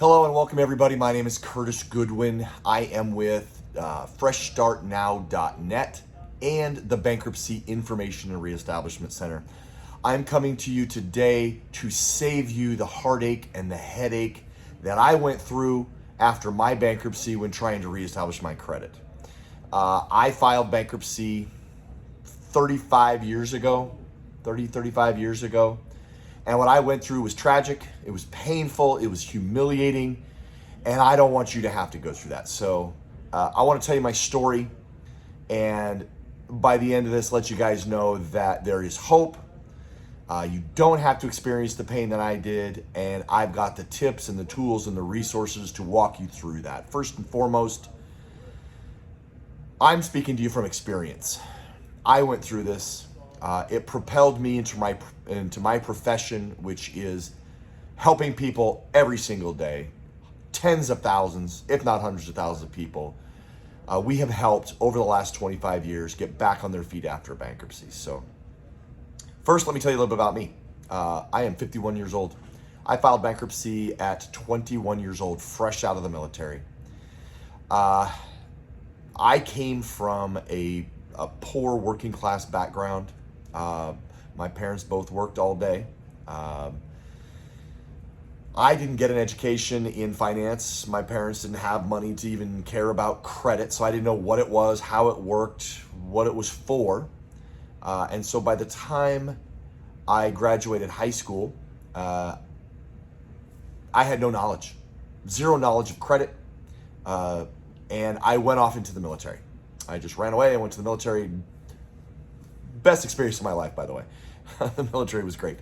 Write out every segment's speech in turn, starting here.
Hello and welcome everybody. My name is Curtis Goodwin. I am with freshstartnow.net and the Bankruptcy Information and Reestablishment Center. I'm coming to you today to save you the heartache and the headache that I went through after my bankruptcy when trying to reestablish my credit. I filed bankruptcy 35 years ago. And what I went through was tragic, it was painful, it was humiliating, and I don't want you to have to go through that. So I want to tell you my story, and by the end of this, let you guys know that there is hope. You don't have to experience the pain that I did, and I've got the tips and the tools and the resources to walk you through that. First and foremost, I'm speaking to you from experience. I went through this. It propelled me into my profession, which is helping people every single day, tens of thousands, if not hundreds of thousands of people. We have helped over the last 25 years get back on their feet after a bankruptcy. So first, let me tell you a little bit about me. I am 51 years old. I filed bankruptcy at 21 years old, fresh out of the military. I came from a poor working class background. My parents both worked all day. I didn't get an education in finance. My parents didn't have money to even care about credit, so I didn't know what it was, how it worked, what it was for. And so by the time I graduated high school, I had no knowledge, zero knowledge of credit, and I went off into the military. I just ran away. I went to the military. Best experience of my life, by the way. The military was great.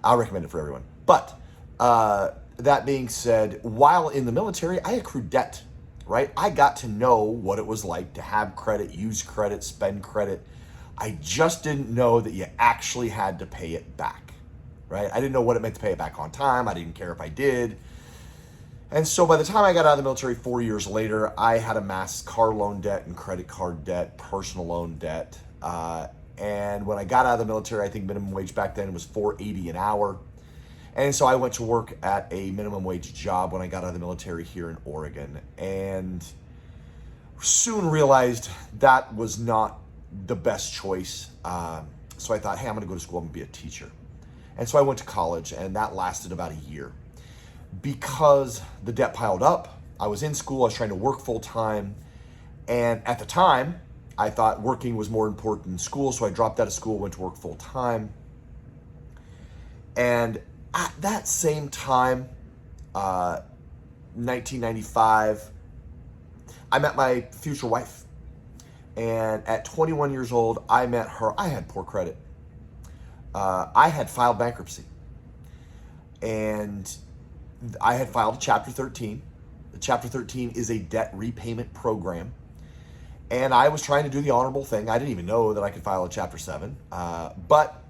I'll recommend it for everyone. But that being said, while in the military, I accrued debt, right? I got to know what it was like to have credit, use credit, spend credit. I just didn't know that you actually had to pay it back, right? I didn't know what it meant to pay it back on time. I didn't care if I did. And so by the time I got out of the military 4 years later, I had amassed car loan debt and credit card debt, personal loan debt. And when I got out of the military, I think minimum wage back then was $4.80 an hour. And so I went to work at a minimum wage job when I got out of the military here in Oregon, and soon realized that was not the best choice. So I thought, hey, I'm gonna go to school, I'm gonna be a teacher. And so I went to college, and that lasted about a year. Because the debt piled up, I was in school, I was trying to work full time, and at the time, I thought working was more important than school, so I dropped out of school, went to work full time. And at that same time, 1995, I met my future wife. And at 21 years old, I met her. I had poor credit. I had filed bankruptcy. And I had filed Chapter 13. The Chapter 13 is a debt repayment program. And I was trying to do the honorable thing. I didn't even know that I could file a Chapter 7. But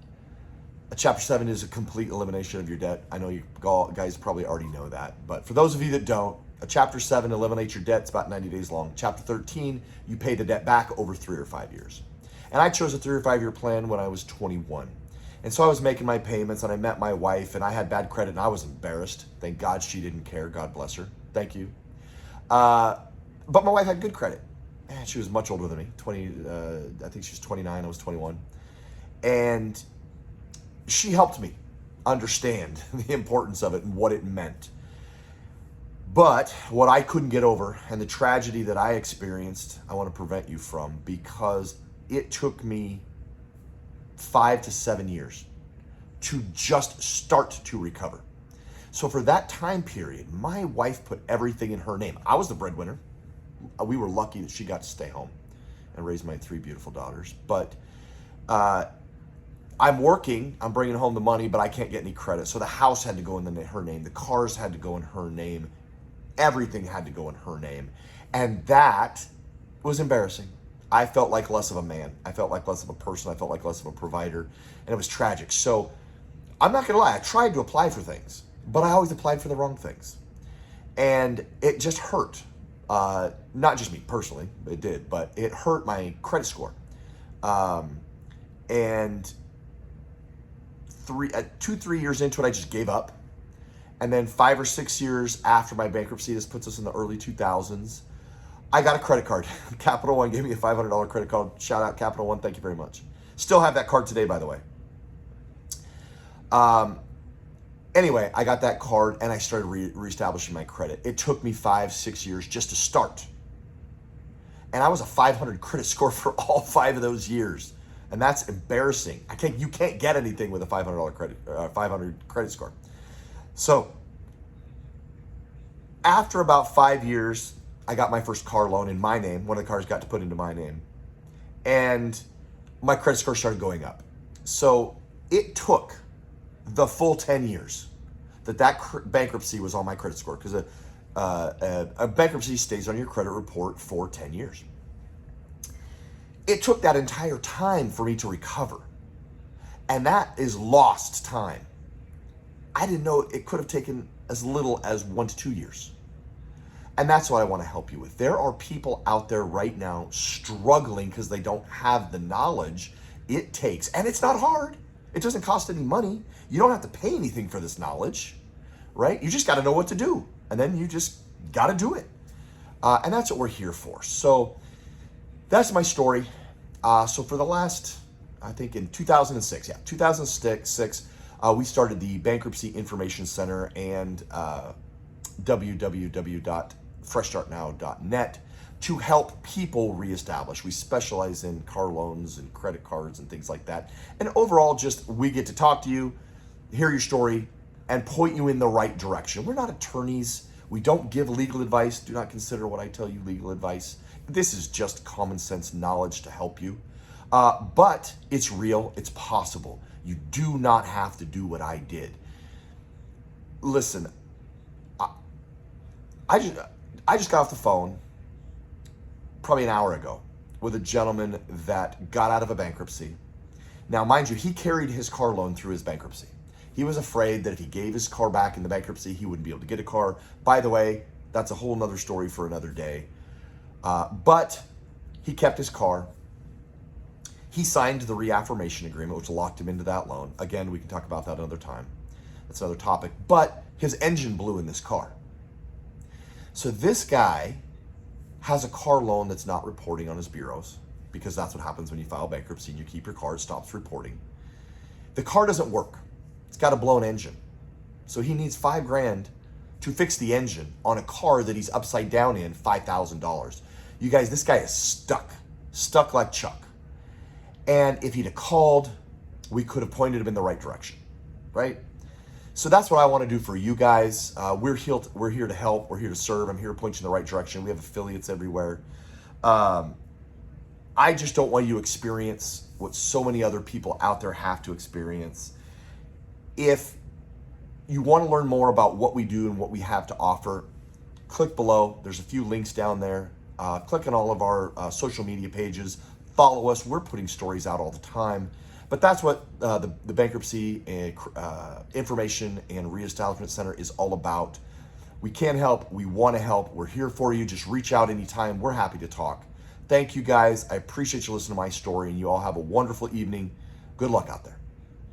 a Chapter 7 is a complete elimination of your debt. I know you guys probably already know that. But for those of you that don't, a Chapter 7 eliminates your debt. It's about 90 days long. Chapter 13, you pay the debt back over 3 or 5 years. And I chose a 3 or 5 year plan when I was 21. And so I was making my payments, and I met my wife, and I had bad credit, and I was embarrassed. Thank God she didn't care. God bless her. Thank you. But my wife had good credit. And she was much older than me, I think she was 29, I was 21. And she helped me understand the importance of it and what it meant. But what I couldn't get over, and the tragedy that I experienced, I want to prevent you from, because it took me 5 to 7 years to just start to recover. So for that time period, my wife put everything in her name. I was the breadwinner. We were lucky that she got to stay home and raise my 3 beautiful daughters. But I'm working, I'm bringing home the money, but I can't get any credit. So the house had to go in her name. The cars had to go in her name. Everything had to go in her name. And that was embarrassing. I felt like less of a man. I felt like less of a person. I felt like less of a provider. And it was tragic. So I'm not going to lie. I tried to apply for things, but I always applied for the wrong things. And it just hurt. Not just me personally, it did, but it hurt my credit score. And 3 years into it, I just gave up. And then 5 or 6 years after my bankruptcy, this puts us in the early 2000s, I got a credit card. Capital One gave me a $500 credit card. Shout out Capital One, thank you very much. Still have that card today, by the way. Anyway, I got that card and I started reestablishing my credit. It took me 5, 6 years just to start. And I was a 500 credit score for all 5 of those years. And that's embarrassing. You can't get anything with a $500 credit score. So after about 5 years, I got my first car loan in my name. One of the cars got to put into my name. And my credit score started going up. So it took the full 10 years that bankruptcy was on my credit score, because a bankruptcy stays on your credit report for 10 years. It took that entire time for me to recover. And that is lost time. I didn't know it could have taken as little as 1 to 2 years. And that's what I want to help you with. There are people out there right now struggling because they don't have the knowledge it takes. And it's not hard. It doesn't cost any money. You don't have to pay anything for this knowledge, right? You just got to know what to do. And then you just got to do it. And that's what we're here for. So that's my story. So for the last, I think in 2006, we started the Bankruptcy Information Center and www.freshstartnow.net to help people reestablish. We specialize in car loans and credit cards and things like that. And overall, just we get to talk to you, hear your story, and point you in the right direction. We're not attorneys. We don't give legal advice. Do not consider what I tell you legal advice. This is just common sense knowledge to help you. But it's real. It's possible. You do not have to do what I did. Listen, I just got off the phone probably an hour ago with a gentleman that got out of a bankruptcy. Now, mind you, he carried his car loan through his bankruptcy. He was afraid that if he gave his car back in the bankruptcy, he wouldn't be able to get a car. By the way, that's a whole nother story for another day. But he kept his car. He signed the reaffirmation agreement, which locked him into that loan. Again, we can talk about that another time. That's another topic. But his engine blew in this car. So this guy has a car loan that's not reporting on his bureaus, because that's what happens when you file bankruptcy and you keep your car, it stops reporting. The car doesn't work. It's got a blown engine. So he needs $5,000 to fix the engine on a car that he's upside down in, $5,000. You guys, this guy is stuck like Chuck. And if he'd have called, we could have pointed him in the right direction, right? So that's what I want to do for you guys. We're here to help. We're here to serve. I'm here to point you in the right direction. We have affiliates everywhere. I just don't want you to experience what so many other people out there have to experience. If you want to learn more about what we do and what we have to offer, click below. There's a few links down there. Click on all of our social media pages. Follow us. We're putting stories out all the time. But that's what the Bankruptcy Information and Reestablishment Center is all about. We can help. We want to help. We're here for you. Just reach out anytime. We're happy to talk. Thank you, guys. I appreciate you listening to my story, and you all have a wonderful evening. Good luck out there.